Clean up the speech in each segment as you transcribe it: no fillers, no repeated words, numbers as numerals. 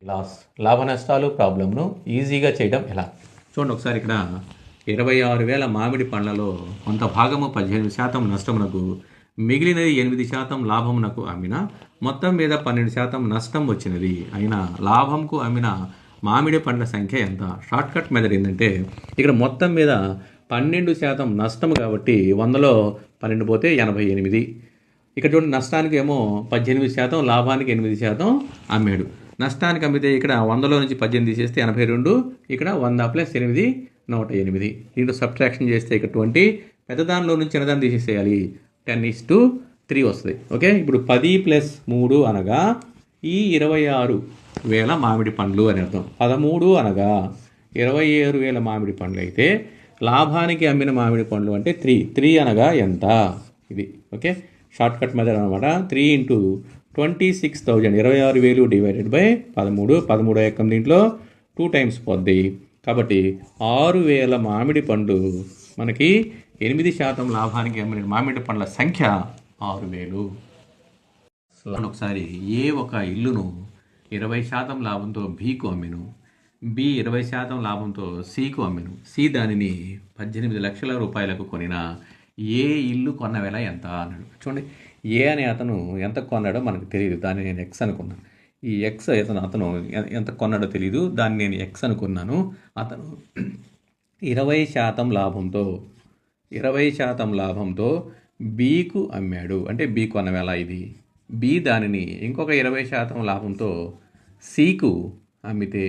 Loss లాభ నష్టాలు ప్రాబ్లంను ఈజీగా చేయడం ఎలా చూడండి. ఒకసారి ఇక్కడ 26,000 మామిడి పండ్లలో కొంత భాగము 18% నష్టమునకు, మిగిలినది 8% లాభమునకు అమ్మిన మొత్తం మీద 12% నష్టం వచ్చినది అయినా లాభంకు అమ్మిన మామిడి పండ్ల సంఖ్య ఎంత? షార్ట్కట్ మెథడ్ ఏంటంటే ఇక్కడ మొత్తం మీద 12% నష్టము కాబట్టి 100లో 12 పోతే 88. ఇక్కడ చూడండి, నష్టానికి ఏమో 18%, లాభానికి 8% అమ్మాడు. నష్టానికి అమ్మితే ఇక్కడ 100లో నుంచి 18 తీసేస్తే 82, ఇక్కడ 100 + 8 108. దీంట్లో సబ్ట్రాక్షన్ చేస్తే ఇక్కడ 20, పెద్దదానిలో నుంచి చిన్నదాన్ని తీసేసేయాలి, 10:3 వస్తుంది. ఓకే, ఇప్పుడు 10 + 3 అనగా ఈ 26,000 మామిడి పండ్లు అని అర్థం. 13 అనగా 27,000 మామిడి పండ్లు అయితే లాభానికి అమ్మిన మామిడి పండ్లు అంటే 3 అనగా ఎంత? ఇది ఓకే, షార్ట్ కట్ మెథడ్ అనమాట. 3 × 26,000 26,000 డివైడెడ్ బై 13. 13 ఎక్కం దీంట్లో 2 టైమ్స్ పోద్ది కాబట్టి 6,000 మామిడి పండ్లు మనకి 8% లాభానికి అమ్మిన మామిడి పండ్ల సంఖ్య 6,000. ఒకసారి ఏ ఒక ఇల్లును 20% లాభంతో బీకు అమ్మెను, బి 20% లాభంతో సికు అమ్మెను, సి దానిని 18 లక్షల రూపాయలకు కొనిన ఏ ఇల్లు కొన్న వెల ఎంత అన్నాడు. చూడండి, ఏ అనే అతను ఎంత కొన్నాడో మనకు తెలియదు, దాన్ని నేను ఎక్స్ అనుకున్నాను. ఈ ఎక్స్ అతను ఎంత కొన్నాడో తెలియదు, దాన్ని నేను ఎక్స్ అనుకున్నాను. అతను 20% లాభంతో 20% లాభంతో బీకు అమ్మాడు, అంటే బీ కొన్న వెల ఇది. బి దానిని ఇంకొక 20% లాభంతో సికు అమ్మితే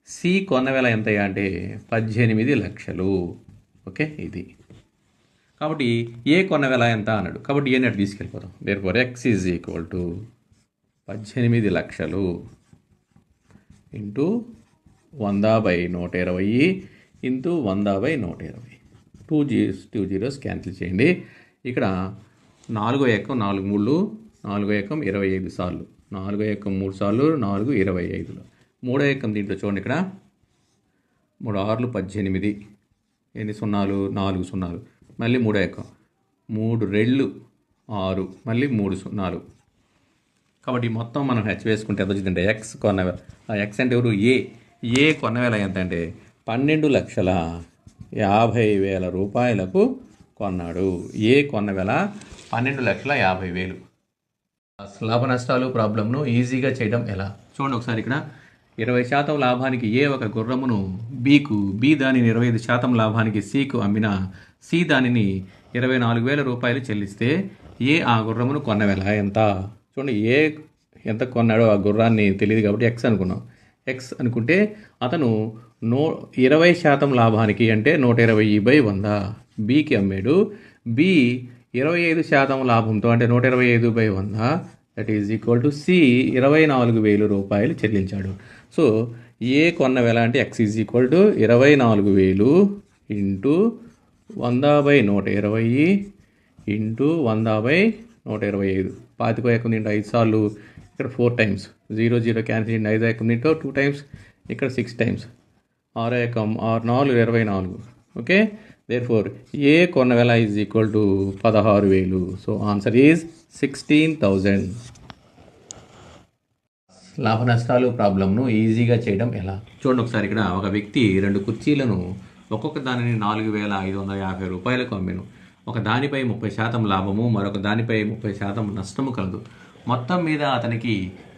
సి కొన్న వెల ఎంత అంటే 18 లక్షలు. ఓకే, ఇది కాబట్టి ఏ కొన్న వెల ఎంత అన్నాడు కాబట్టి ఏ నెట్ తీసుకెళ్ళిపోతాం. Therefore x is equal to 18 లక్షలు ఇంటూ 100/120 ఇంటూ 100/120. 2 జీరోస్ క్యాన్సిల్ చేయండి. ఇక్కడ 4 ఎక్కం 4 3 4 ఎక్కం 25 సార్లు, 4 ఎక్కం 3 సార్లు 4 25. 3 ఎక్కం దీంట్లో చూడండి, ఇక్కడ 3 6 18, ఎన్ని సున్నాలు? 4 సున్నాలు. మళ్ళీ 3 ఎక్కం 3 2 6, మళ్ళీ 3 సున్నాలు. కాబట్టి మొత్తం మనం హెచ్ వేసుకుంటే ఎంత వచ్చిందంటే ఎక్స్ కొన్న వెల. ఆ ఎక్స్ అంటే ఎవరు? ఏ కొన్న వెల ఎంత అంటే 12,50,000 రూపాయలకు కొన్నాడు. ఏ కొన్న వెల 12,50,000. లాభ నష్టాలు ప్రాబ్లంను ఈజీగా చేయడం ఎలా చూడండి. ఒకసారి ఇక్కడ 20% లాభానికి ఏ ఒక గుర్రమును బీకు, బి దానిని 25% లాభానికి సికు అమ్మిన సి దానిని 24,000 రూపాయలు చెల్లిస్తే ఏ ఆ గుర్రమును కొన్న వెల ఎంత? చూడండి, ఏ ఎంత కొన్నాడో ఆ గుర్రాన్ని తెలియదు కాబట్టి ఎక్స్ అనుకున్నాం. ఎక్స్ అనుకుంటే అతను 20% లాభానికి అంటే 120/100 బీకి అమ్మాడు. బి 25% లాభంతో అంటే 125/100 that is equal to C 24,000 రూపాయలు చెల్లించాడు. సో ఏ కొన్న వెల అంటే x is equal to 24,000 into 100/120 into 100/125. 25 ఎక్కం దీంట్లో 5 సార్లు, ఇక్కడ 4 టైమ్స్. 0 0 క్యాన్సిల్ చేయండి. 5 ఎక్కం దీంట్లో 2 టైమ్స్, ఇక్కడ 6 టైమ్స్. 6 ఎక్కం 6 4 24. ఓకే, దేర్ఫోర్ ఏ కొన్న వెల is equal to 16,000. So answer is 16,000. లాభ నష్టాలు ప్రాబ్లంను ఈజీగా చేయడం ఎలా చూడండి. ఒకసారి ఇక్కడ ఒక వ్యక్తి 2 కుర్చీలను ఒక్కొక్క దానిని 4,550 రూపాయలకు అమ్మాను. ఒక దానిపై 30% లాభము, మరొక దానిపై 30% నష్టము కలదు. మొత్తం మీద అతనికి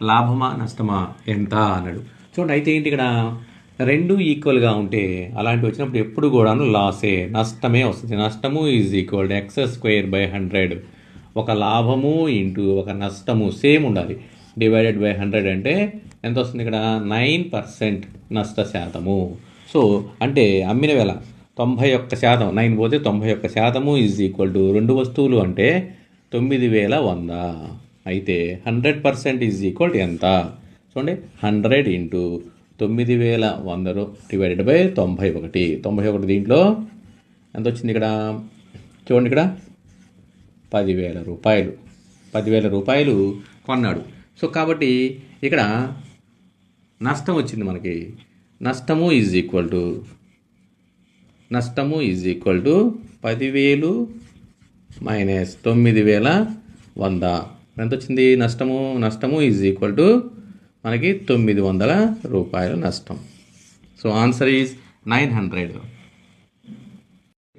లాభమా నష్టమా ఎంత అన్నాడు. చూడండి, అయితే ఏంటి ఇక్కడ 2 ఈక్వల్గా ఉంటే అలాంటివి వచ్చినప్పుడు ఎప్పుడు కూడాను లాసే, నష్టమే వస్తుంది. నష్టము ఈజ్ ఈక్వల్ టు x²/100. ఒక లాభము ఇంటూ ఒక నష్టము సేమ్ ఉండాలి, డివైడెడ్ బై 100 అంటే ఎంత వస్తుంది? ఇక్కడ 9% నష్ట శాతము. సో అంటే అమ్మిన వెల 91%, 9 పోతే 91% ఈజ్ ఈక్వల్ టు 2 వస్తువులు అంటే 9,100. అయితే 100% ఈజ్ ఈక్వల్ టు ఎంత? చూడండి, 100 ఇంటూ 9,100 డివైడెడ్ బై 91. 91 దీంట్లో ఎంత వచ్చింది? ఇక్కడ చూడండి, ఇక్కడ 10,000 రూపాయలు. 10,000 రూపాయలు కొన్నాడు. సో కాబట్టి ఇక్కడ నష్టం వచ్చింది మనకి. నష్టము ఈజ్ ఈక్వల్ టు 10,000 మైనస్ 9,100. ఎంత వచ్చింది? నష్టము ఈజ్ ఈక్వల్ టు మనకి 900 రూపాయల నష్టం. So answer is 900.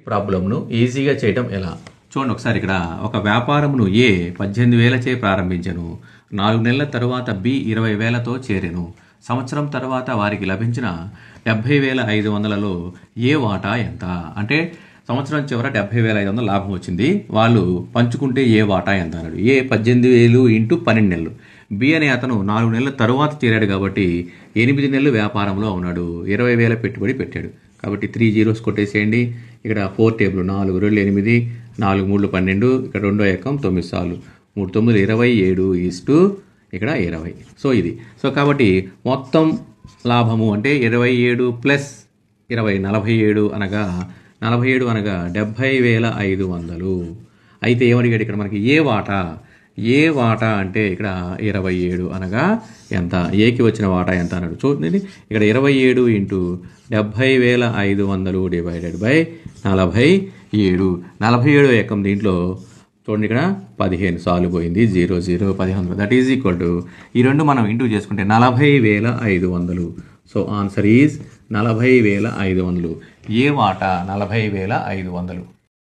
ప్రాబ్లంను ఈజీగా చేయటం ఎలా? చూడండి ఒకసారి ఇక్కడ ఒక వ్యాపారమును ఏ 18,000చే ప్రారంభించను, 4 నెలల తరువాత బి 20,000తో చేరెను, సంవత్సరం తర్వాత వారికి లభించిన 70,500లో ఏ వాటా ఎంత? అంటే సంవత్సరం చివర 70,500 లాభం వచ్చింది, వాళ్ళు పంచుకుంటే ఏ వాటా ఎంత అన్నాడు. ఏ 18,000 ఇంటూ 12 నెలలు, బి అనే అతను 4 నెలల తరువాత చేరాడు కాబట్టి 8 నెలలు వ్యాపారంలో ఉన్నాడు, 20,000 పెట్టుబడి పెట్టాడు కాబట్టి 3 zeros కొట్టేసేయండి. ఇక్కడ 4 టేబుల్ 4 2 8, 4 3 12, ఇక్కడ 2 ఎకం 9 సార్లు 3 9 27 ఈస్టు ఇక్కడ 20. సో ఇది కాబట్టి మొత్తం లాభము అంటే 27 ప్లస్ 20 47 అనగా 70,500. అయితే ఏమడిగాడు ఇక్కడ మనకి ఏ వాటా అంటే ఇక్కడ 27 అనగా ఎంత, ఏకి వచ్చిన వాటా ఎంత అన్నాడు. చూడండి ఇక్కడ 27 ఇంటూ 70,500 డివైడెడ్ బై 47. 47 ఎకం దీంట్లో చూడండి ఇక్కడ 15 సార్లు పోయింది, 0 0 1500. దట్ ఈజ్ ఈక్వల్ టు ఈ రెండు మనం ఇంటూ చేసుకుంటే 40,500. So answer is 40,500. ఏ వాటా 40,500.